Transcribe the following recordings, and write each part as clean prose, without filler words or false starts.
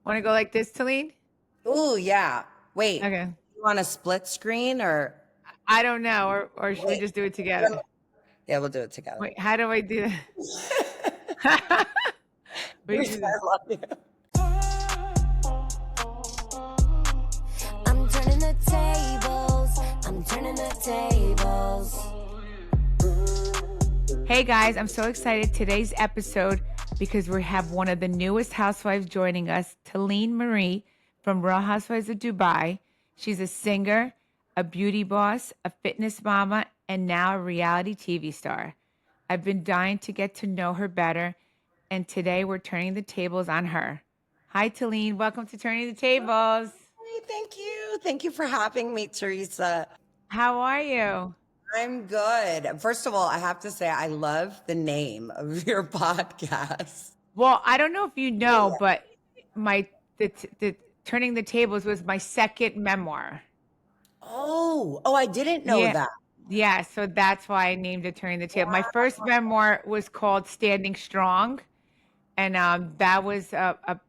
Want to go like this, Taleen? Ooh, yeah. Wait, Okay. you want a split screen or I don't know, or should we wait? just do it I don't together? know. Yeah, we'll do it together. Wait, how do I do that? We Teresa, should- I love you. I'm turning the tables. I'm turning the tables. Hey guys, I'm so excited today's episode because we have one of the newest housewives joining us, Taleen Marie from Real Housewives of Dubai. She's a singer, a beauty boss, a fitness mama, and now a reality TV star. I've been dying to get to know her better, and today we're turning the tables on her. Hi, Taleen. Welcome to Turning the Tables. Hey, thank you. Thank you for having me, Teresa. How are you? I'm good. First of all, I have to say I love the name of your podcast. Well, I don't know if you know, but the Turning the Tables was my second memoir. Oh, I didn't know Yeah. that. Yeah, so that's why I named it Turning the Table. My first memoir was called Standing Strong, and that was that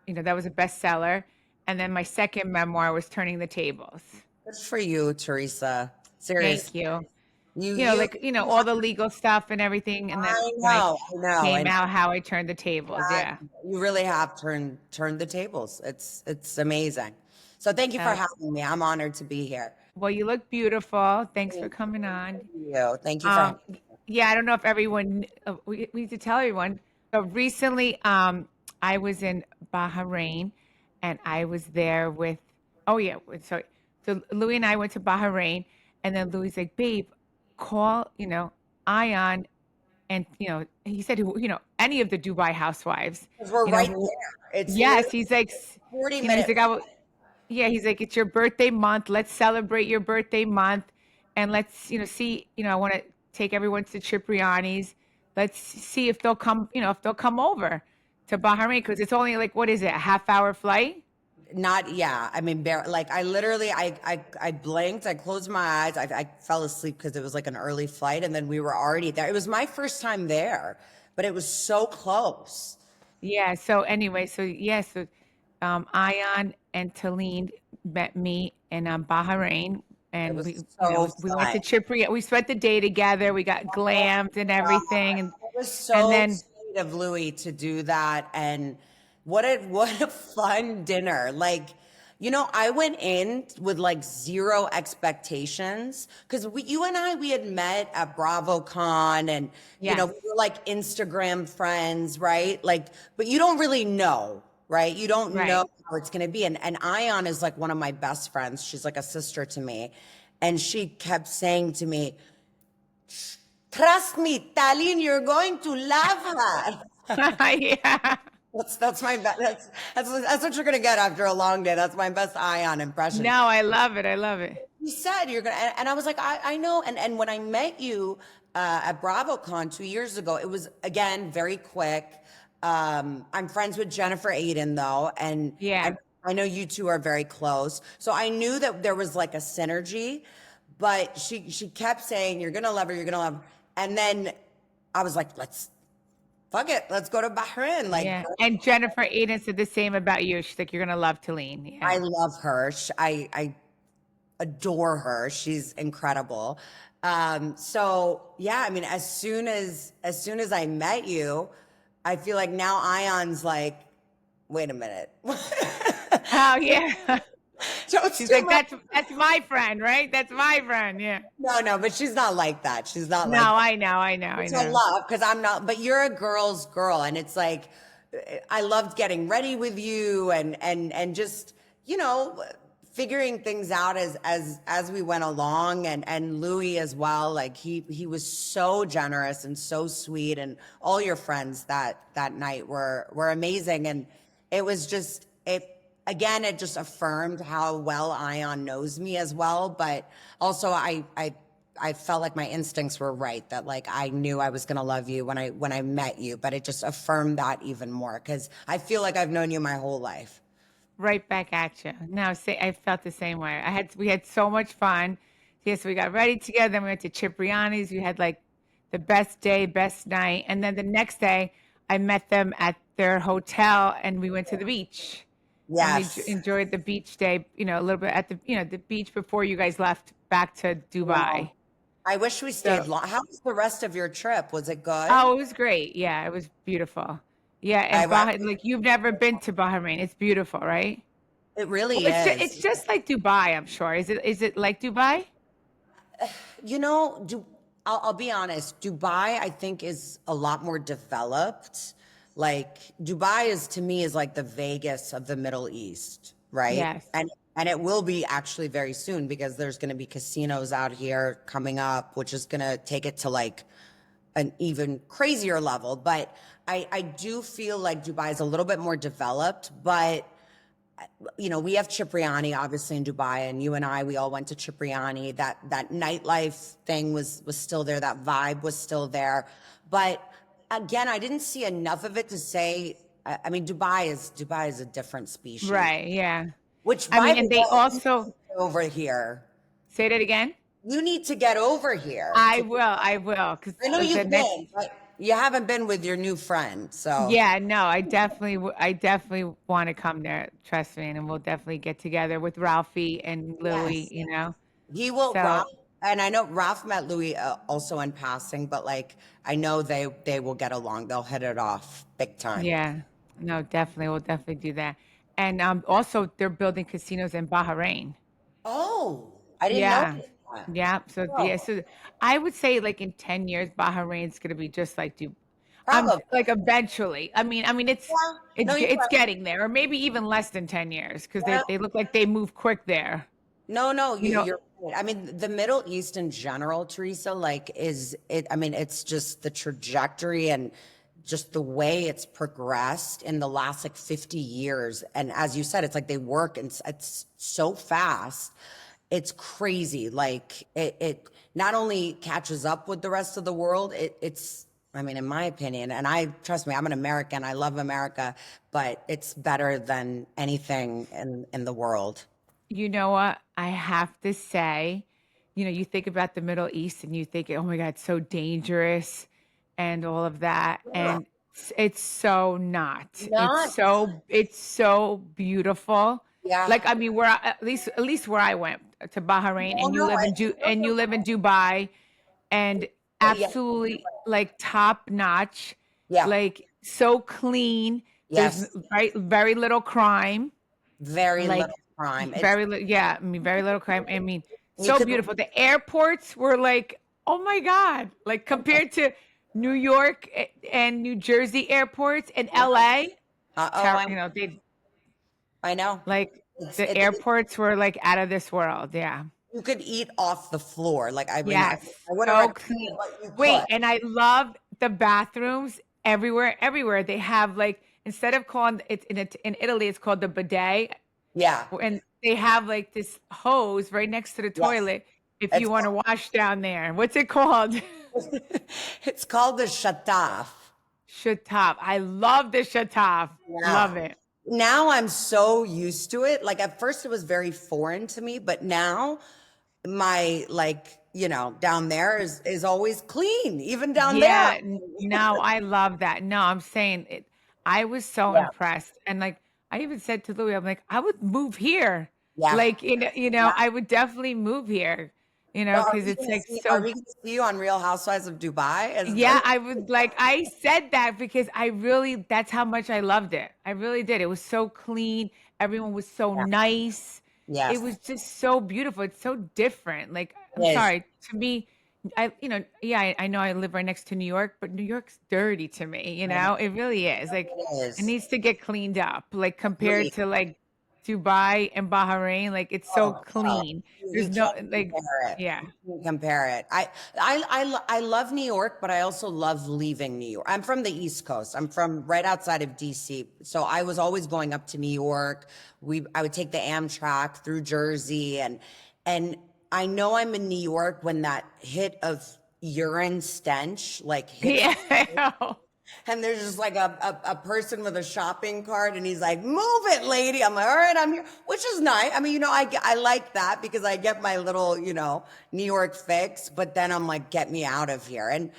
was a bestseller. And then my second memoir was Turning the Tables. Good for you, Teresa. Thank Seriously. you. You All the legal stuff and everything. And then I when I know. came And out, how I turned the tables. Yeah. you really have turned the tables. It's amazing. So thank you for having me. I'm honored to be here. Well, you look beautiful. Thanks for coming on. Thank you for having me. Yeah, I don't know if everyone, we need to tell everyone, but recently I was in Bahrain and I was there with, so Louis and I went to Bahrain, and then Louis like, babe, call, Ion, and, he said, any of the Dubai housewives. 'Cause we're right there. It's Yes, he's like, 40 he's minutes. like, yeah, he's like, it's your birthday month. Let's celebrate your birthday month. And let's, see, I want to take everyone to Cipriani's. Let's see if they'll come, if they'll come over to Bahrain, because it's only like, what is it, a half-hour flight? Not yeah. I mean, like I literally, I blinked, I closed my eyes, I fell asleep because it was like an early flight, and then we were already there. It was my first time there, but it was so close. Yeah. So anyway, Ion and Taleen met me in Bahrain, It and was we, so we went to fun. Chipre. We spent the day together. We got glammed and everything, It was and so then sweet of Louis to do that, and what a fun dinner. Like, I went in with like zero expectations because you and I, we had met at BravoCon, and Yes. we were like Instagram friends, right? Like, but you don't really know, right? You don't Right. know how it's gonna be. And Ion is like one of my best friends. She's like a sister to me, and she kept saying to me, "Trust me, Taleen, you're going to love her." Yeah. That's my best. That's what you're gonna get after a long day. That's my best Ion impression. No, I love it. I love it. You said you're gonna, and I was like, I know. And when I met you at BravoCon 2 years ago, it was again very quick. I'm friends with Jennifer Aiden though, and Yeah. I know you two are very close. So I knew that there was like a synergy, but she kept saying, "You're gonna love her. You're gonna love her," and then I was like, fuck it, let's go to Bahrain. Like, Yeah. And Jennifer Aiden said the same about you. She's like, you're gonna love Taleen. Yeah. I love her. I adore her. She's incredible. So yeah, I mean, as soon as I met you, I feel like now Ion's like, wait a minute. Oh yeah. Don't She's do like, my- that's my friend, right? That's my friend. Yeah. No, but she's not like that. She's not like No, that. I know. Which I love, because I'm not, but you're a girl's girl, and it's like I loved getting ready with you and just figuring things out as we went along, and Louis as well. Like he was so generous and so sweet, and all your friends that night were amazing, and it was just it just affirmed how well Ion knows me as well, but also I felt like my instincts were right, that like I knew I was gonna love you when I met you, but it just affirmed that even more because I feel like I've known you my whole life. Right back at you. No, I felt the same way. We had so much fun. Yes, we got ready together. Then we went to Cipriani's. We had like the best day, best night. And then the next day, I met them at their hotel, and we went to the beach. And we Yes. enjoyed the beach day, a little bit at the beach before you guys left back to No. Dubai. I wish we So, stayed long. How was the rest of your trip? Was it good? oh, it was great. Yeah, it was beautiful. Yeah, I, and I Bahrain, like you've never been to Bahrain. It's beautiful, right? it Well, really it's is. just like Dubai, I'm sure. Is it like Dubai? You know, I'll be honest, Dubai, I think, is a lot more developed. Like Dubai is to me is like the Vegas of the Middle East, right? Yes. And it will be actually very soon because there's going to be casinos out here coming up, which is going to take it to like an even crazier level. But I do feel like Dubai is a little bit more developed, but we have Cipriani obviously in Dubai, and you and I, we all went to Cipriani. That nightlife thing was still there. That vibe was still there. But again, I didn't see enough of it to say. I mean, Dubai is a different species. Right. Yeah. Which, I by mean, the and they way, you need also to get over here. say that again. You need to get over here. I will, because I know the you've next. been, but you haven't been with your new friend. So Yeah, no, I definitely want to come there. Trust me, and we'll definitely get together with Ralphie and Louie. yes. He will, So Ralph, and I know Ralph met Louis also in passing, but like I know they will get along. They'll hit it off big time. yeah, no, definitely, we'll definitely do that. And also, they're building casinos in Bahrain. Oh, I didn't know Yeah, that. yeah. So yeah, Oh, so I would say like in 10 years, Bahrain's gonna be just like Dubai. probably. Like eventually. I mean, it's Yeah. it's No, you're it's right. getting there, or maybe even less than 10 years, because Yeah. they look like they move quick there. No, You know, you're right. I mean, the Middle East in general, Teresa, like is it, I mean, it's just the trajectory and just the way it's progressed in the last like 50 years. And as you said, it's like they work and it's so fast. It's crazy. Like it not only catches up with the rest of the world, I mean, in my opinion, and trust me, I'm an American. I love America, but it's better than anything in the world. you know what? I have to say, you think about the Middle East and you think, oh my God, it's so dangerous and all of that. Yeah. And it's so not. It's Not. so beautiful. Yeah. Like, I mean, at least where I went to Bahrain, No, and you no, live I in think and you live in Dubai, and yeah, absolutely like top notch, yeah, like so clean. There's yes. very little crime. Very Like little crime. It's very little, yeah. I mean, very little crime. I mean, you so could. beautiful. The airports were like, oh my God, like compared to New York and New Jersey airports and LA. Oh, They I know. like It's the it. airports were like out of this world. Yeah. You could eat off the floor. Like I mean, I Yes. wouldn't So recommend it, clean. but you Wait, could. and I love the bathrooms everywhere. Everywhere they have like, instead of calling it in Italy, it's called the bidet, Yeah. and they have like this hose right next to the Yes. toilet if you It's want to wash down there. What's it called? it's called the shataf. Shataf. I love the Shataf. Yeah. Love it. Now I'm so used to it. Like at first it was very foreign to me, but now my like, down there is always clean, even down there. Yeah, no, I love that. No, I'm saying it. I was so Yeah. impressed, and like I even said to Louis, I'm like, I would move here. Yeah. Like, Yeah. I would definitely move here. Well, Because it's like are so. we gonna see you on Real Housewives of Dubai? Yeah, I would like. I said that because that's how much I loved it. I really did. It was so clean. Everyone was so Yeah. nice. It Yes, was just so beautiful. It's so different. Like, I'm it is. sorry, to me, yeah, I know I live right next to New York, but New York's dirty to me, it really is. Like, It it is. needs to get cleaned up, like compared Agreed. to like Dubai and Bahrain, like it's so Oh, oh, clean. you There's no can't like, compare it. yeah. You can't compare it. I love New York, but I also love leaving New York. I'm from the East Coast. I'm from right outside of DC. So I was always going up to New York. I would take the Amtrak through Jersey and I know I'm in New York when that hit of urine stench like hits Yeah. I know. and there's just like a person with a shopping cart and he's like, move it, lady. I'm like, all right, I'm here, which is nice. I mean, I like that because I get my little, New York fix, but then I'm like, get me out of here. And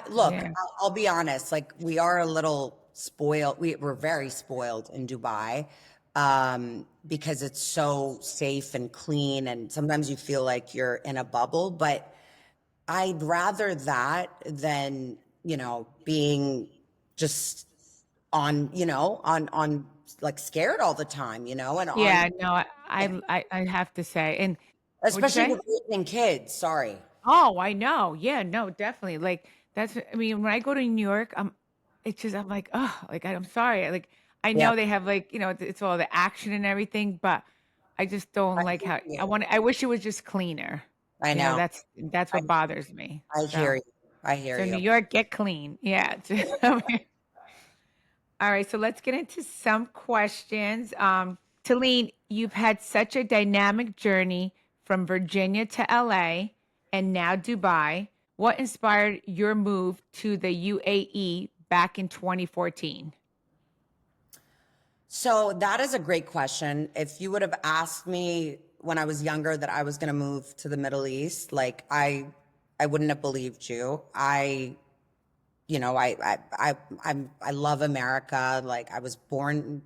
look, Yeah. I'll be honest, like we are a little spoiled. We're very spoiled in Dubai, because it's so safe and clean. And sometimes you feel like you're in a bubble, but I'd rather that than, being just on, on like scared all the time, and on, Yeah, no, I have to say. And what'd you especially say? with raising kids. Sorry. Oh, I know. Yeah, no, definitely. Like I mean, when I go to New York, I'm like, oh, like I'm sorry. Like I Yeah. know they have like, it's all the action and everything, but I just don't I like hear how you. I wish it was just cleaner. I know. That's I, what bothers me. I hear So you. I hear so New you. York, get clean. Yeah. All right, so let's get into some questions. Taleen, you've had such a dynamic journey from Virginia to LA and now Dubai. What inspired your move to the UAE back in 2014? So that is a great question. If you would have asked me when I was younger that I was going to move to the Middle East, like I wouldn't have believed you. I love America. Like I was born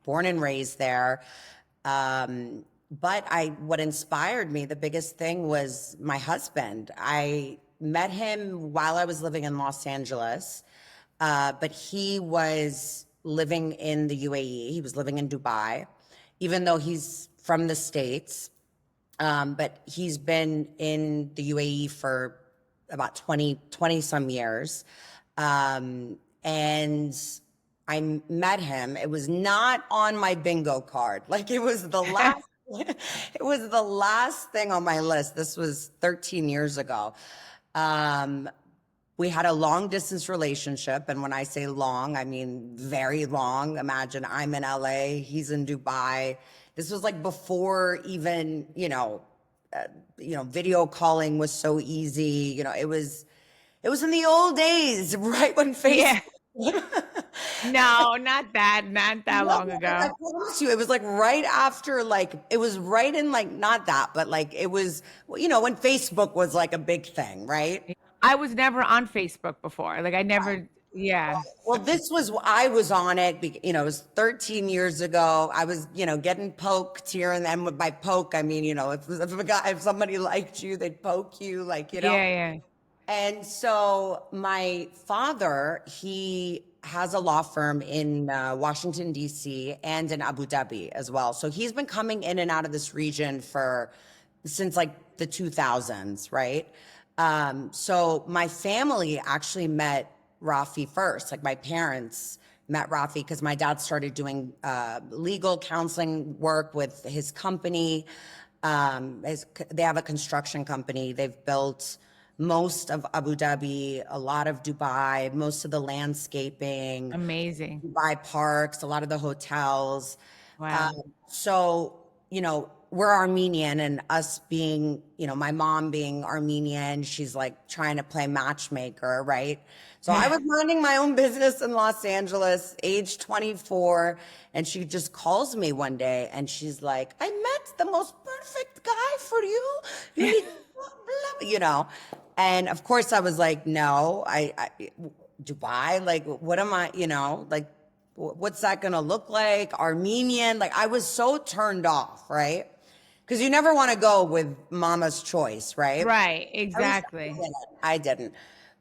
and raised there. But what inspired me, the biggest thing was my husband. I met him while I was living in Los Angeles, but he was living in the UAE. He was living in Dubai, even though he's from the States. But he's been in the UAE for about 20 some years. And I met him. It was not on my bingo card. Like it was the last, it was the last thing on my list. This was 13 years ago. We had a long distance relationship. And when I say long, I mean very long. Imagine I'm in LA, he's in Dubai. This was like before even, video calling was so easy. It was in the old days, right when Facebook. Yeah. No, not that No, long I ago. promise you, it was like right after, like it was right in like not that, but like it was, when Facebook was like a big thing, right? I was never on Facebook before. Like I never, yeah. Well, I was on it, it was 13 years ago. I was, getting poked here and then. By poke, I mean, if somebody liked you, they'd poke you, like, Yeah, yeah. And so my father, he has a law firm in Washington, D.C. and in Abu Dhabi as well. So he's been coming in and out of this region since like the 2000s, right? So my family actually met Rafi first. Like my parents met Rafi because my dad started doing legal counseling work with his company. They have a construction company. They've built most of Abu Dhabi, a lot of Dubai, most of the landscaping, Amazing. Dubai parks, a lot of the hotels. Wow. So, we're Armenian, and us being, my mom being Armenian, she's like trying to play matchmaker, right? So I was minding my own business in Los Angeles, age 24, and she just calls me one day and she's like, I met the most perfect guy for you. You need, blah, blah, And of course I was like, no, Dubai, like, what am I, like, what's that going to look like? Armenian. Like I was so turned off, right? Because you never want to go with mama's choice, right? Right, At least exactly. I didn't.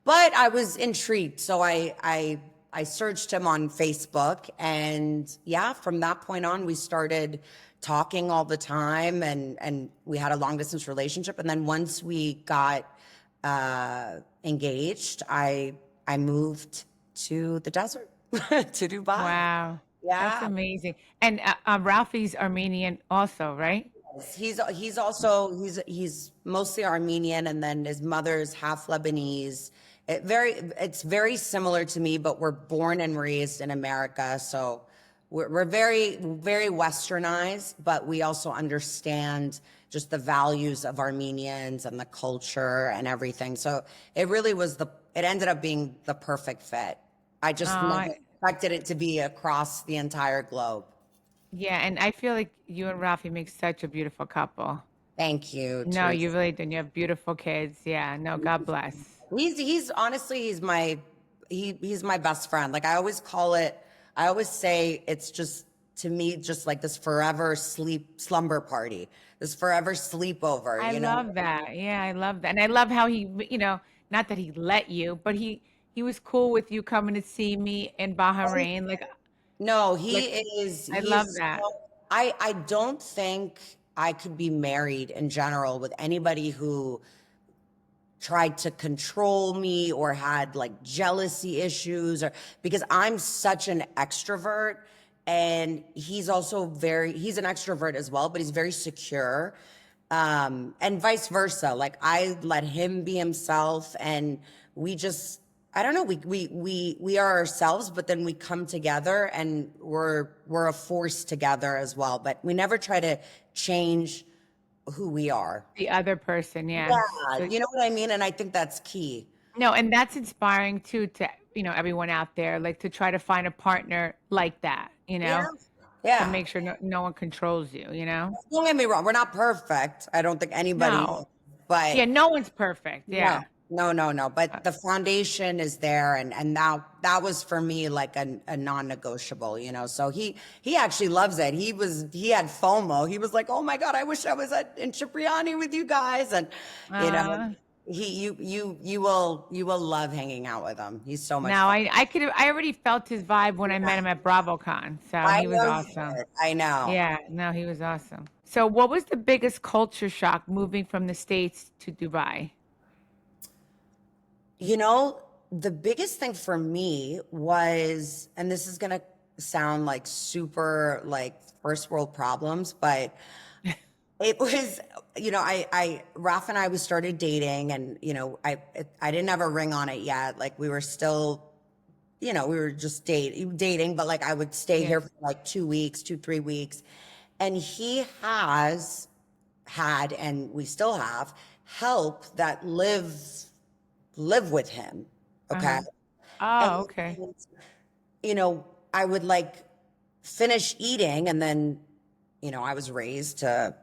But I was intrigued. So I searched him on Facebook. And yeah, from that point on, we started talking all the time and we had a long distance relationship. And then once we got engaged, I moved to the desert, to Dubai. Wow. That's Yeah. amazing. And Ralphie's Armenian also, right? He's mostly Armenian, and then his mother's half Lebanese. It's very similar to me, but we're born and raised in America, so we're very, very westernized, but we also understand just the values of Armenians and the culture and everything. So it ended up being the perfect fit. I just never expected it to be across the entire globe. Yeah, and I feel like you and Ralphie make such a beautiful couple. Thank you, No, Teresa. you really do. You have beautiful kids. Yeah, no, God bless. He's honestly he's my best friend. Like I always say it's just to me just like this forever slumber party, this forever sleepover, I you know? love that. Yeah, I love that. And I love how he, not that he let you, but he was cool with you coming to see me in Bahrain. No, Like I he love is that. I don't think I could be married in general with anybody who tried to control me or had like jealousy issues, or because I'm such an extrovert, and he's also he's an extrovert as well, but he's very secure. And vice versa. Like I let him be himself, and we just, I don't know, we are ourselves, but then we come together and we're a force together as well. But we never try to change who we are. The other person, yeah. Yeah, So you know what I mean? And I think that's key. no, and that's inspiring too to, everyone out there, like to try to find a partner like that, Yeah. to Yeah. make sure no one controls you, you know? Don't get me wrong. We're not perfect. I don't think anybody is, No. but Yeah, no one's perfect. no, Yeah. no. But the foundation is there, and that was for me like a non-negotiable, you know. So he actually loves it. He had FOMO. He was like, "Oh my God, I wish I was in Cipriani with you guys." And you know, Uh, you will love hanging out with him. He's so much Now fun. I already felt his vibe when I met him at BravoCon. So I he was know you awesome. did. I know. Yeah, no, he was awesome. So what was the biggest culture shock moving from the States to Dubai? You know, the biggest thing for me was, and this is gonna sound like super like first world problems, but it was, Raf and I, we started dating, and, I didn't have a ring on it yet. Like we were still, we were just dating, but like I would stay Yeah. here for like 2 weeks, 3 weeks. And he has had, and we still have, help that live with him. Okay. Uh-huh. Oh, And, okay. I would like finish eating, and then, I was raised to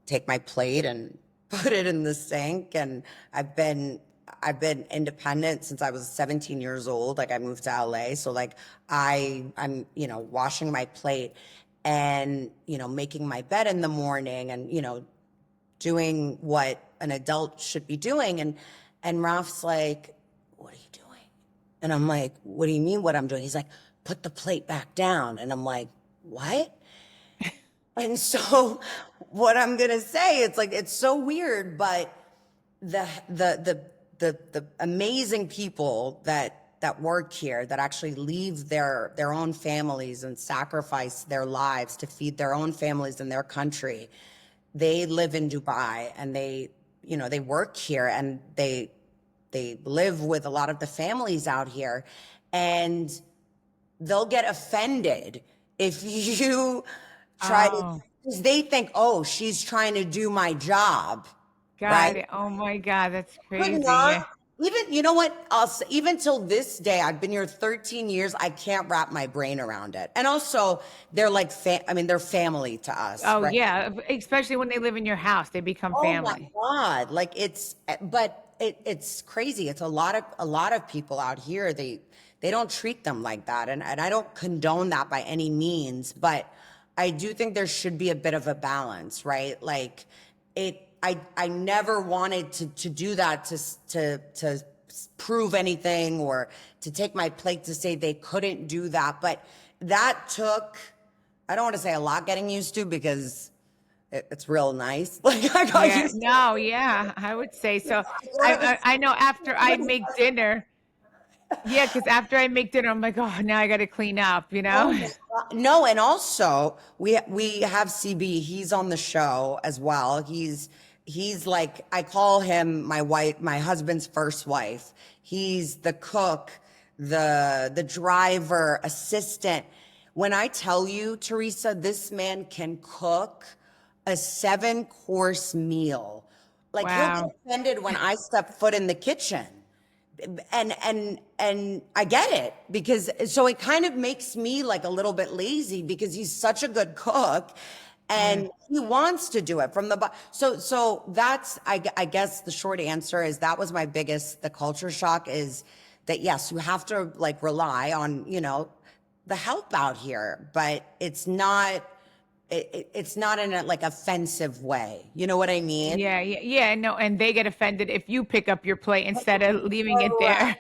take my plate and put it in the sink. And I've been independent since I was 17 years old. Like I moved to LA. So like I'm, washing my plate and, making my bed in the morning, and, doing what an adult should be doing. And Ralph's like, "What are you doing?" And I'm like, "What do you mean what I'm doing?" He's like, "Put the plate back down." And I'm like, "What?" And so what I'm gonna say, it's like, it's so weird, but the amazing people that work here, that actually leave their own families and sacrifice their lives to feed their own families in their country, they live in Dubai, and they work here, and they live with a lot of the families out here, and they'll get offended if you try to, Oh, because they think, "Oh, she's trying to do my job," right? got it. Oh my God, that's Could crazy. not. Yeah. Even, you know what? I'll say, even till this day, I've been here 13 years. I can't wrap my brain around it. And also, they're like, they're family to us, Oh right? yeah, especially when they live in your house, they become Oh my family. God. Like but it's crazy. It's a lot of people out here, they don't treat them like that. And I don't condone that by any means, but I do think there should be a bit of a balance, right? Like I never wanted to do that to prove anything, or to take my plate to say they couldn't do that. But that took, I don't want to say a lot getting used to, because it's real nice. Like I got Yeah, used to no, yeah, I would say so. I know after I make dinner, yeah, because after I make dinner, I'm like, oh, now I got to clean up, you Oh know? my God. No, and also we have CB. He's on the show as well. He's like, I call him my husband's first wife. He's the cook, the driver, assistant. When I tell you, Teresa, this man can cook a 7-course meal. Like he'll get Wow. offended when I step foot in the kitchen. And I get it, because so it kind of makes me like a little bit lazy, because he's such a good cook, Yeah. and he wants to do it from so that's, I guess the short answer is that was my biggest, the culture shock is that yes, you have to like rely on, the help out here, but it's not. It's not in a like offensive way. You know what I mean? Yeah. No, and they get offended if you pick up your plate instead of leaving it Correct. there.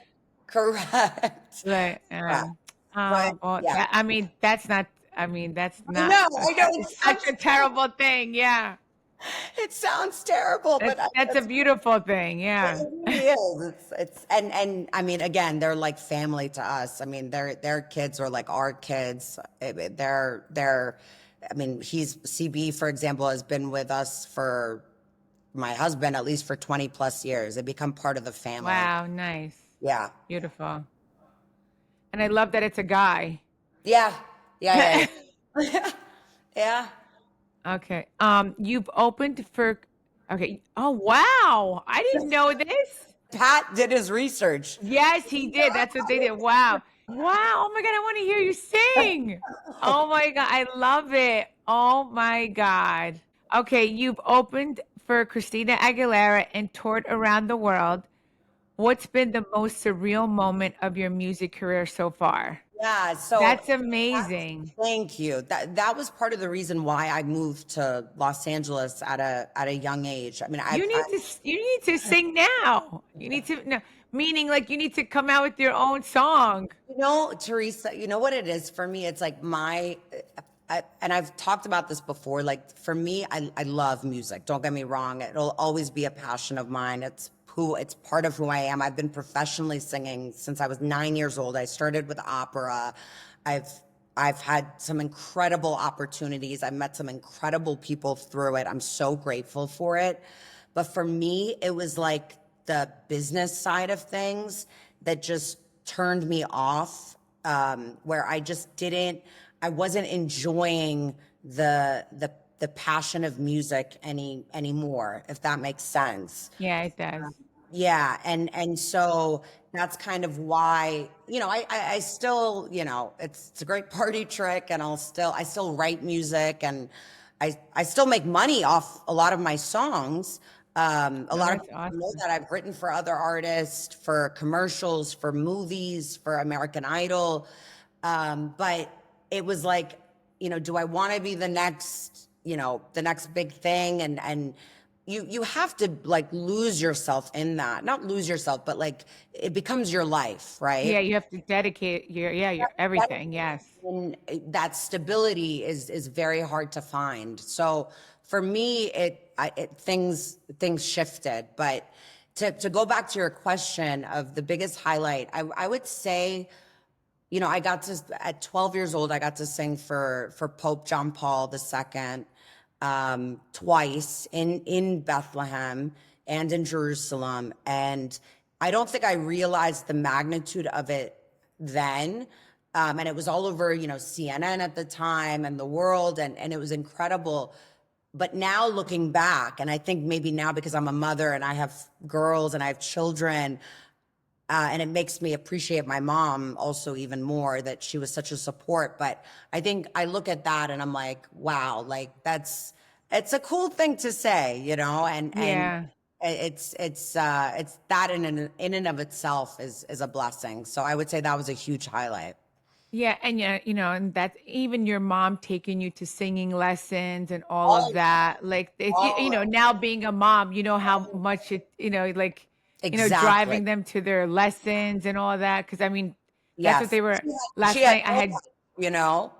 Correct. Like, Correct. But well, yeah, that, I mean, that's not. I mean, that's I not. know. I know. It's such a terrible thing. Yeah, It sounds terrible, but that's a that's beautiful thing. it Yeah. really is. It's and I mean, again, they're like family to us. I mean, their kids are like our kids. They're. I mean, he's CB, for example, has been with us for my husband at least for 20 plus years. They become part of the family. Wow. Nice. Yeah. Beautiful. And I love that it's a guy. Yeah. Yeah. Yeah. Yeah. Okay. You've opened for. Okay. Oh wow! I didn't know this. Pat did his research. Yes, he did. That's what they did. Wow. Wow. Oh my God. I want to hear you sing. Oh my God. I love it. Oh my God. Okay. You've opened for Christina Aguilera and toured around the world. What's been the most surreal moment of your music career so far? Yeah. So That's amazing. thank you. That was part of the reason why I moved to Los Angeles at a young age. I mean, You need to sing now. You need to no, meaning like you need to come out with your own song. you know, Teresa, you know what it is for me? It's like and I've talked about this before. Like for me, I love music. Don't get me wrong. It'll always be a passion of mine. It's part of who I am. I've been professionally singing since I was 9 years old. I started with opera. I've had some incredible opportunities. I've met some incredible people through it. I'm so grateful for it. But for me, it was like the business side of things that just turned me off, where I wasn't enjoying the passion of music anymore, if that makes sense. Yeah, it does. Yeah, and so that's kind of why, I still, it's a great party trick, and I still write music, and I still make money off a lot of my songs. A lot of That's people know awesome. that I've written for other artists, for commercials, for movies, for American Idol. But it was like, do I want to be the next big thing? And you have to like lose yourself in that, not lose yourself, but like it becomes your life, Yeah, right? you have to dedicate your everything. Yes. And that stability is very hard to find. So for me, things shifted. But to go back to your question of the biggest highlight, I would say, I got to at 12 years old, I got to sing for Pope John Paul II, twice in Bethlehem and in Jerusalem, and I don't think I realized the magnitude of it then. And it was all over, CNN at the time and the world, and it was incredible. But now looking back, and I think maybe now because I'm a mother and I have girls and I have children, and it makes me appreciate my mom also even more, that she was such a support. But I think I look at that and I'm like, wow, like it's a cool thing to say, and Yeah. it's that in and of itself is a blessing. So I would say that was a huge highlight. Yeah, and yeah, and that's even your mom taking you to singing lessons and all of All that. Like, all now being a mom, you know how much it, like, exactly. driving them to their lessons and all that. Because I mean, that's what Yes. they were She last had night. I had you know.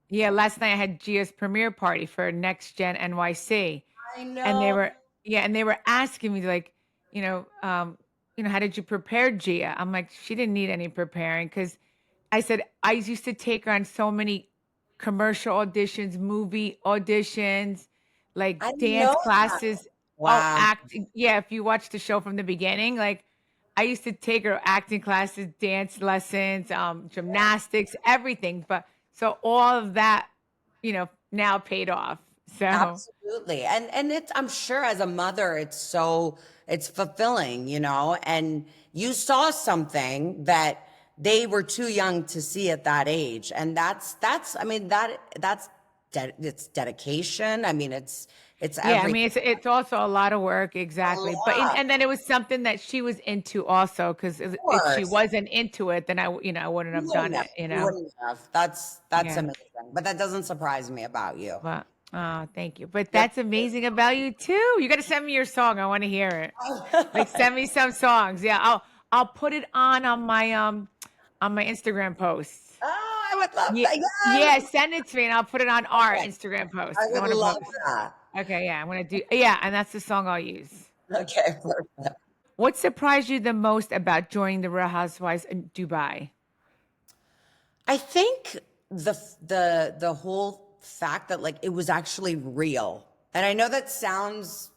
Yeah, last night I had Gia's premiere party for Next Gen NYC, I and know. they were asking me like, how did you prepare Gia? I'm like, she didn't need any preparing because I said I used to take her on so many commercial auditions, movie auditions, like I dance know that. classes. Oh, Wow. acting. Yeah, if you watch the show from the beginning, like I used to take her acting classes, dance lessons, gymnastics, everything. But so all of that, now paid off. So Absolutely. And I'm sure as a mother, it's fulfilling, and you saw something that they were too young to see at that age. And that's it's dedication. I mean, it's Yeah, I every mean it's also a lot of work, exactly. But lot, and then it was something that she was into also, because of if she course. wasn't into it, then I wouldn't have done it. You wouldn't have. That's Yeah. amazing. But that doesn't surprise me about you. But oh, thank you. But You're that's amazing about you too. You got to send me your song. I want to hear it. Like send me some songs. Yeah, I'll put it on my Instagram posts. Oh, I would love Yeah, that. yeah, Yes. send it to me and I'll put it on our Okay. Instagram post. I I would want to love post. that. Okay, yeah, I want to do. Yeah, and that's the song I'll use. Okay, perfect. What surprised you the most about joining the Real Housewives in Dubai? I think the whole fact that like it was actually real. And I know that sounds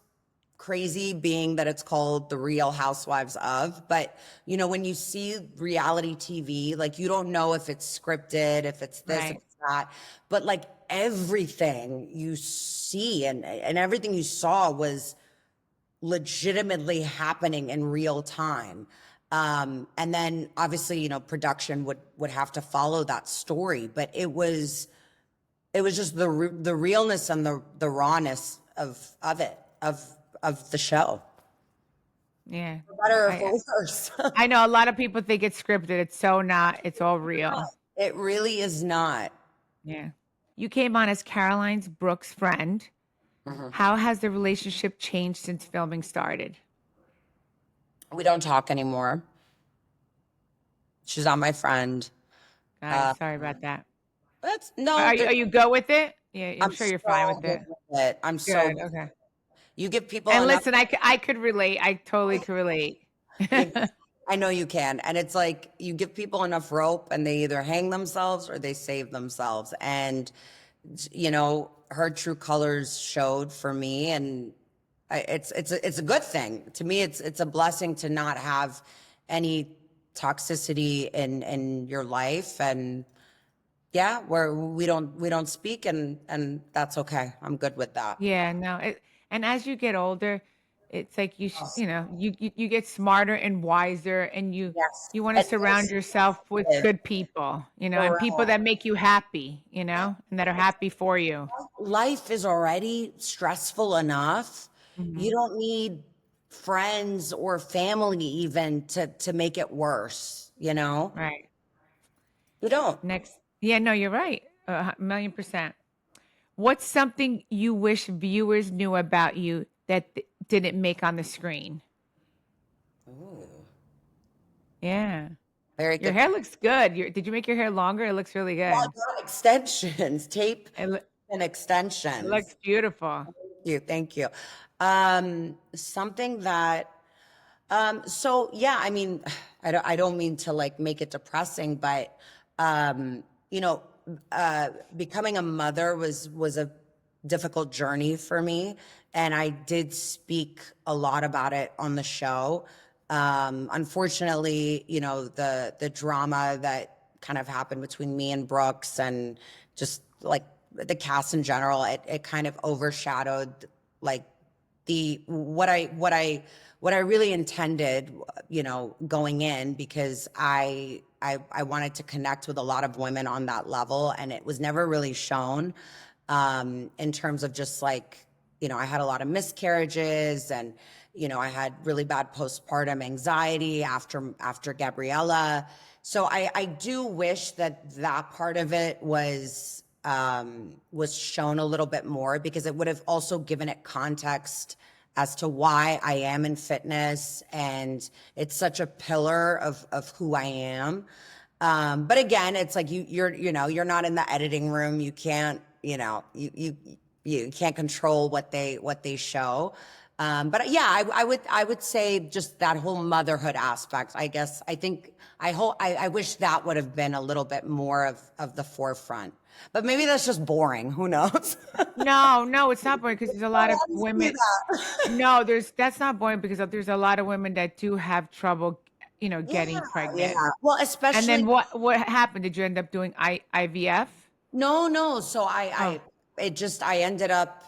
crazy being that it's called the Real Housewives of, but you know, when you see reality TV, like you don't know if it's scripted, if it's this, if Right. it's that, but like everything you see and everything you saw was legitimately happening in real time. And then obviously, you know, production would have to follow that story, but it was just the realness and the rawness of it of the show. Yeah. For better or I for worse. I know a lot of people think it's scripted. It's so not. It's all real. It really is not. Yeah. You came on as Caroline's Brooks' friend. Mhm. How has the relationship changed since filming started? We don't talk anymore. She's not my friend. Got it. Uh, Sorry about that. that's no, Are you go with it? Yeah, I'm I'm sure you're so fine with good it. with it. I'm so Good. good. Okay. You give people And enough. listen, I could relate. I totally could relate. I know you can. And it's like you give people enough rope and they either hang themselves or they save themselves. And, you know, her true colors showed for me. And it's a good thing. To me, it's a blessing to not have any toxicity in your life. And yeah, we don't speak and that's okay. I'm good with that. Yeah, no. And as you get older, it's like you get smarter and wiser, and Yes. you want to And more surround yourself with sensitive. good people, and people Correct. that make you happy, and that are happy for you. Life is already stressful enough. You Mhm. don't need friends or family even to make it worse, you know? Right. You don't. Next. Yeah, no, you're right. A million percent. What's something you wish viewers knew about you that didn't make on the screen? Ooh, Yeah. very Your good. hair looks good. Did you make your hair longer? It looks really Well, I good. got extensions, tape It, loo- and it extensions. looks beautiful. Thank you. Something that so yeah, I mean, I don't mean to like make it depressing, but you know, becoming a mother was a difficult journey for me, and I did speak a lot about it on the show. Unfortunately, you know, the drama that kind of happened between me and Brooks and just like the cast in general, it kind of overshadowed like the what I really intended, you know, going in because I wanted to connect with a lot of women on that level, and it was never really shown in terms of just like, you know, I had a lot of miscarriages and you know I had really bad postpartum anxiety after Gabriella. So I do wish that that part of it was shown a little bit more because it would have also given it context as to why I am in fitness, and it's such a pillar of who I am. But again, it's like you're not in the editing room. You can't, you can't control what they show. But yeah, I would say just that whole motherhood aspect. I guess I wish that would have been a little bit more of the forefront. But maybe that's just boring. Who knows? No, no, it's not boring because there's a I lot of want to see women. that. No, that's not boring because there's a lot of women that do have trouble, Yeah, getting pregnant. yeah. Well, And especially then what happened? Did you end up doing IVF? no, no. So Oh, I ended up,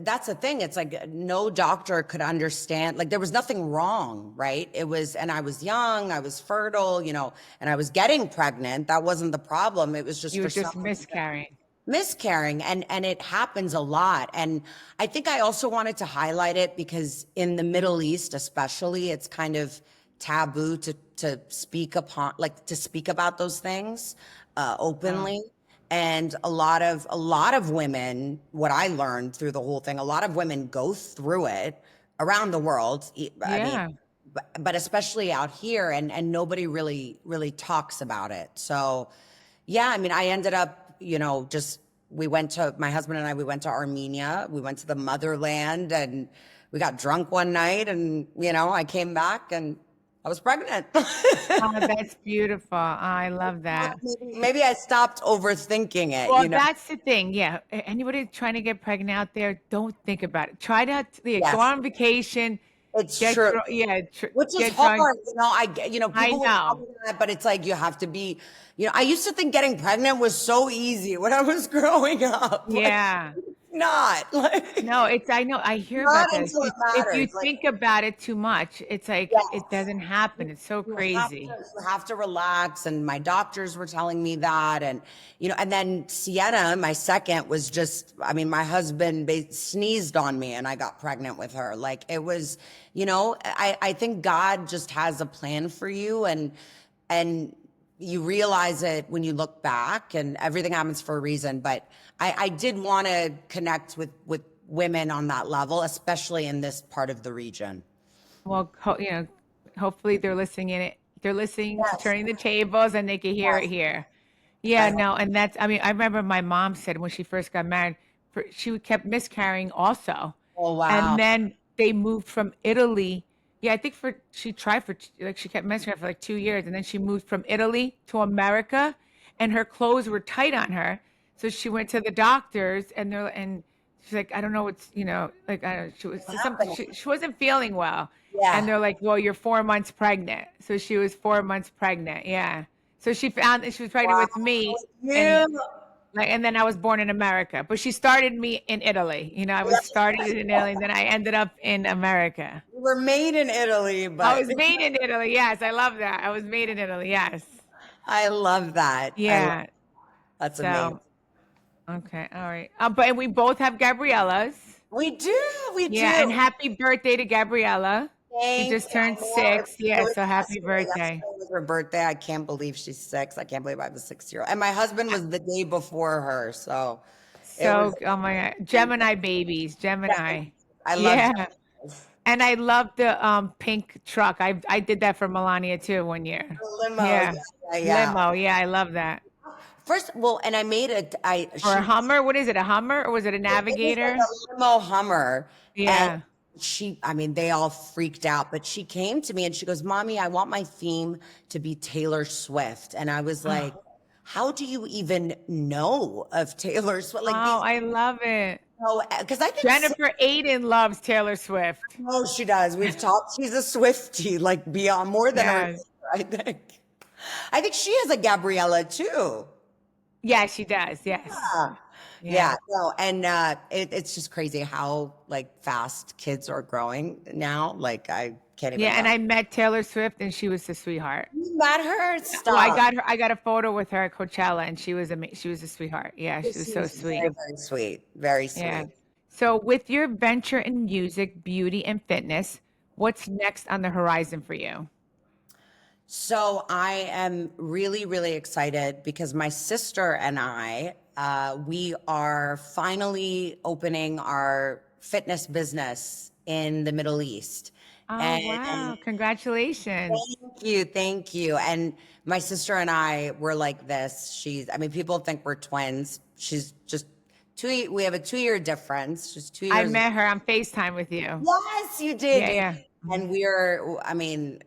that's the thing. It's like no doctor could understand. Like there was nothing wrong, right? And I was young, I was fertile, and I was getting pregnant. That wasn't the problem. It was just you were for some just miscarrying. miscarrying, and it happens a lot. And I think I also wanted to highlight it because in the Middle East especially, it's kind of taboo to speak upon, like to speak about those things Oh, openly. And a lot of women, what I learned through the whole thing, a lot of women go through it around the world. I mean, yeah. but especially out here, and nobody really talks about it. So yeah, I mean, I ended up, just my husband and I, we went to Armenia, we went to the motherland, and we got drunk one night, and I came back and I was pregnant. Oh, that's beautiful. Oh, I love that. Maybe I stopped overthinking Well, it. that's the thing. Yeah. Anybody trying to get pregnant out there, don't think about it. Try to, yeah, go Yes, on vacation, it's true. yeah, Which is get drunk. hard, I people will tell know. me that, but it's like you have to be, I used to think getting pregnant was so easy when I was growing up. Like, Yeah. it's not, like, No, I know, I hear not about that. until it If you matters. Like, think about it too much, it's like it yes. doesn't happen. It's so You have to, crazy. you have to relax. And my doctors were telling me that. And, and then Sienna, my second, was just, I mean, my husband sneezed on me and I got pregnant with her. Like it was, I think God just has a plan for you, and you realize it when you look back, and everything happens for a reason. But I did want to connect with women on that level, especially in this part of the region. Well, hopefully they're listening in it. They're listening to Yes. Turning the Tables and they can hear it Yes. here. Yeah, I, no, and I mean, I remember my mom said when she first got married, she kept miscarrying also. oh, wow. And then they moved from Italy. Yeah, I think she tried like she kept miscarrying for like 2 years, and then she moved from Italy to America, and her clothes were tight on her. So she went to the doctors, and she's like, I don't know what's, like I don't know, she was What something, happened? she wasn't feeling well. And Yeah. they're like, well, you're 4 months pregnant. So she was 4 months pregnant. Yeah. So she found that she was pregnant Wow. with me, and You, and then I was born in America. But she started me in Italy. I was started in Italy, and then I ended up in America. you were made in Italy, I but was made in Italy. Yes, I love that. I was made in Italy. Yes. I love that. Yeah. That's amazing. So okay, all right. But we both have Gabrielas. We do, we Yeah, and do. happy birthday to Gabriella. She Thank just you. I turned know it 6. Yeah, was so happy yesterday. birthday. Yesterday was her birthday. I can't believe she's 6. I can't believe I have a 6-year-old. And my husband was the day before her, so it was. So, oh my God, Gemini babies, Gemini. I love Yeah. Gemini's. And I love the pink truck. I did that for Melania too one year. The limo. Yeah, Yeah. yeah, yeah. Limo. Yeah, I love that. First, well, and I made it. Or a She Hummer. What is it? A Hummer or was it a It was like Navigator? a limo Hummer. And Yeah. I mean, they all freaked out, but she came to me and she goes, Mommy, I want my theme to be Taylor Swift. And I was like, Oh, how do you even know of Taylor Swift? Like these, I love it. because I think, Jennifer Aiden loves Taylor Swift. no, she does. We've talked, she's a Swiftie, like beyond more than her, Yes. I think. I think she has a Gabriella too. Yeah, she does. Yes. Yeah. Yeah. Yeah, no, and it's just crazy how like fast kids are growing now. Like I can't even Yeah, and imagine. I met Taylor Swift and she was a sweetheart. You met her? Well, I Stop. got her. I got a photo with her at Coachella, and she was a sweetheart. Yeah, she was She so was very, sweet. very sweet. Very Yeah. sweet. So, with your venture in music, beauty, and fitness, what's next on the horizon for you? So I am really, really excited because my sister and I, we are finally opening our fitness business in the Middle East. Oh, And wow. Congratulations. thank you, thank you. And my sister and I were like this. I mean, people think we're twins. She's just we have a 2-year difference, just two I years. met her on FaceTime with you. Yes, you did. Yeah, yeah. And I mean,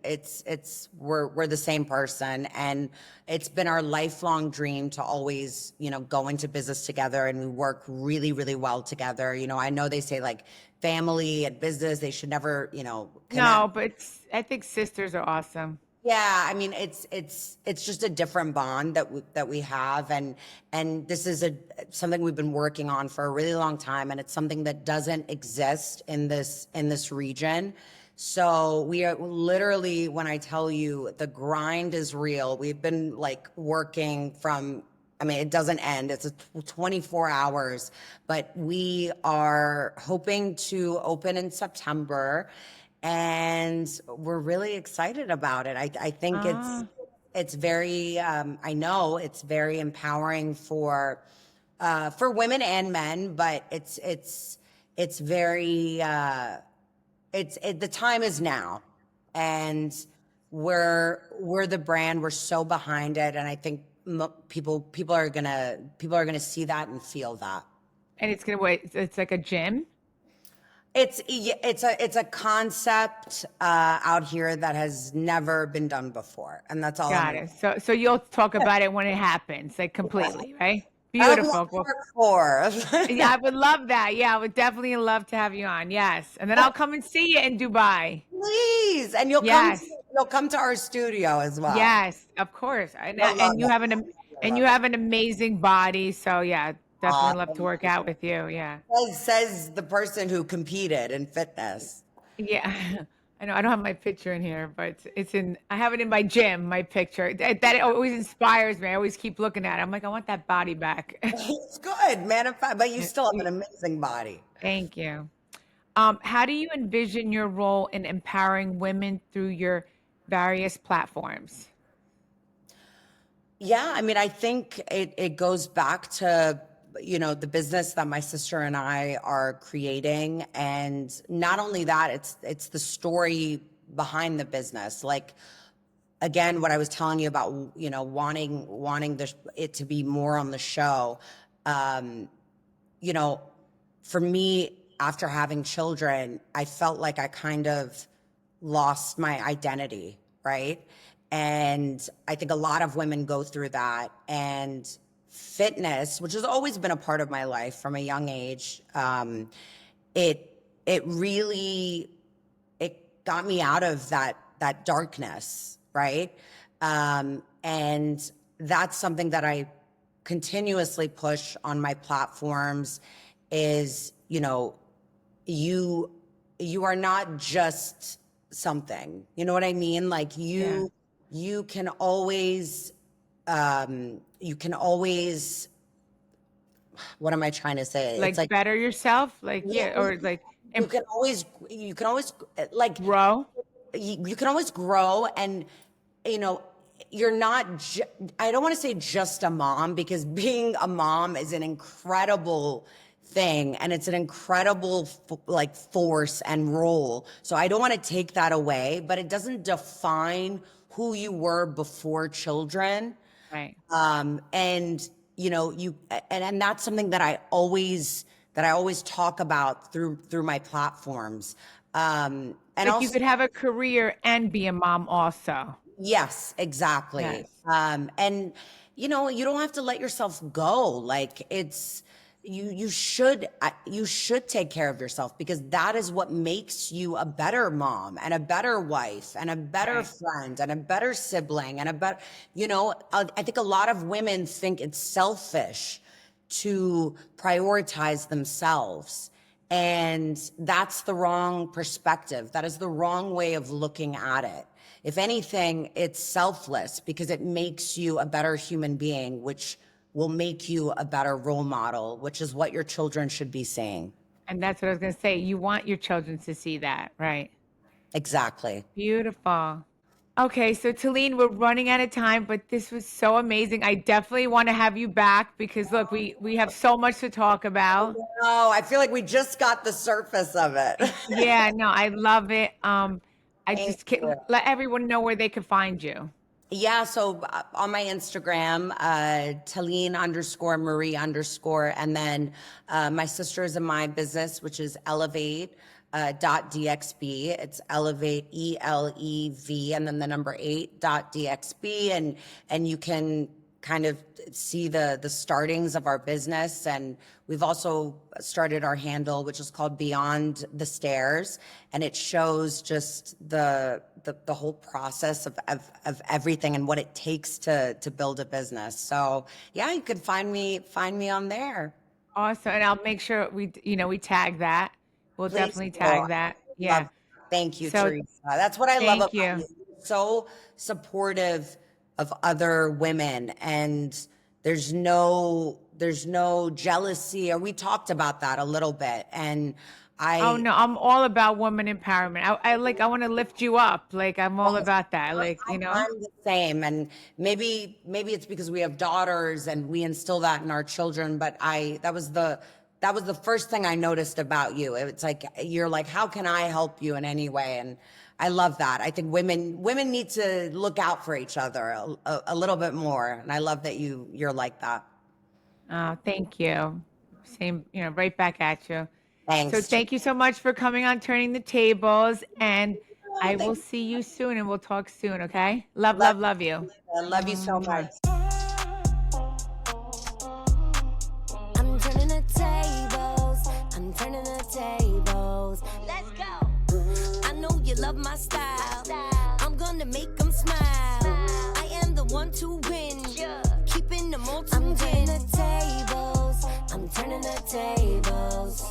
we're the same person. And it's been our lifelong dream to always, go into business together, and we work really, really well together. I know they say like family and business, they should never, connect. No, but I think sisters are awesome. Yeah, I mean it's just a different bond that we have, and this is something we've been working on for a really long time, and it's something that doesn't exist in this region. So we are literally, when I tell you the grind is real, we've been like working from I mean, it doesn't end. It's a 24 hours, but we are hoping to open in September, and we're really excited about it. I think Ah, it's very, I know it's very empowering for women and men, but it's very, the time is now, and we're the brand. We're so behind it, and I think people are gonna see that and feel that. and it's gonna wait. It's like a gym. It's a concept out here that has never been done before, and that's all I'm Got gonna. it. So you'll talk about it when it happens, like completely, right? I have a lot Beautiful. to Well, work for. yeah, I would love that. Yeah, I would definitely love to have you on. Yes, and then I'll come and see you in Dubai. Please, and Yes, you'll come to our studio as well. yes, of course. And You'll love and you it. have You'll and love you it. have an amazing body. So yeah, definitely love to Thank work you. out with you. Yeah. Says the person who competed in fitness. Yeah. I know I don't have my picture in here, but it's in I have it in my gym, my picture. That always inspires me. I always keep looking at it. I'm like, I want that body back. It's good, manifest, but you still have an amazing body. Thank you. How do you envision your role in empowering women through your various platforms? Yeah, I mean, I think it goes back to, the business that my sister and I are creating. And not only that, it's the story behind the business. Like, again, what I was telling you about, wanting it to be more on the show. Um, you know, for me, after having children, I felt like I kind of lost my identity, right? And I think a lot of women go through that. And fitness, which has always been a part of my life from a young age, it really it got me out of that darkness, right? And that's something that I continuously push on my platforms is, you you are not just something. You know what I mean? Like Yeah. you can always you can always, what am I trying to say? It's Like like, better yourself? Like, yeah, yeah, or like you can always like grow? you can always grow. And you know you're not I don't want to say just a mom, because being a mom is an incredible thing, and it's an incredible like force and role, so I don't want to take that away, but it doesn't define who you were before children. Right. And and that's something that I always talk about through my platforms. And Like you also, could have a career and be a mom also. yes, exactly. Yes. And you don't have to let yourself go. Like, you should take care of yourself, because that is what makes you a better mom and a better wife and a better Right. friend and a better sibling and a better, I think a lot of women think it's selfish to prioritize themselves. And that's the wrong perspective. That is the wrong way of looking at it. If anything, it's selfless, because it makes you a better human being, which will make you a better role model, which is what your children should be seeing. And that's what I was going to say. You want your children to see that, right? Exactly. Beautiful. Okay, so Taleen, we're running out of time, but this was so amazing. I definitely want to have you back because look, we have so much to talk about. Oh, I feel like we just got the surface of it. Yeah, no, I love it. I Thank just you. can't let everyone know where they can find you. Yeah, so on my Instagram, Taleen _Marie _, and then my sister's in my business, which is Elevate .dxb. It's Elevate ELEV, and then the number 8.dxb, and you can kind of see the startings of our business. And we've also started our handle, which is called Beyond the Stairs, and it shows just the whole process of everything and what it takes to build a business. So yeah, you can find me on there. Awesome. And I'll make sure we tag that. We'll Please definitely do. I tag that. love Yeah. Thank you, So Teresa. That's what I love thank about you. you. You're so supportive of other women, and there's no jealousy, or we talked about that a little bit. And Oh no, I'm all about woman empowerment. I want to lift you up. Like I'm all about that. Like, you know. I'm the same. And maybe it's because we have daughters and we instill that in our children. But that was the first thing I noticed about you. It's like, you're like, how can I help you in any way? And I love that. I think women need to look out for each other a little bit more. And I love that you're like that. Oh, thank you. Same, you know, right back at you. Thanks. So thank you so much for coming on Turning the Tables, and I will see you soon, and we'll talk soon, okay? Love you. I love you so much. I'm turning the tables. I'm turning the tables. Let's go. I know you love my style. I'm gonna make them smile. I am the one to win. Keeping them all to win. I'm turning the tables. I'm turning the tables.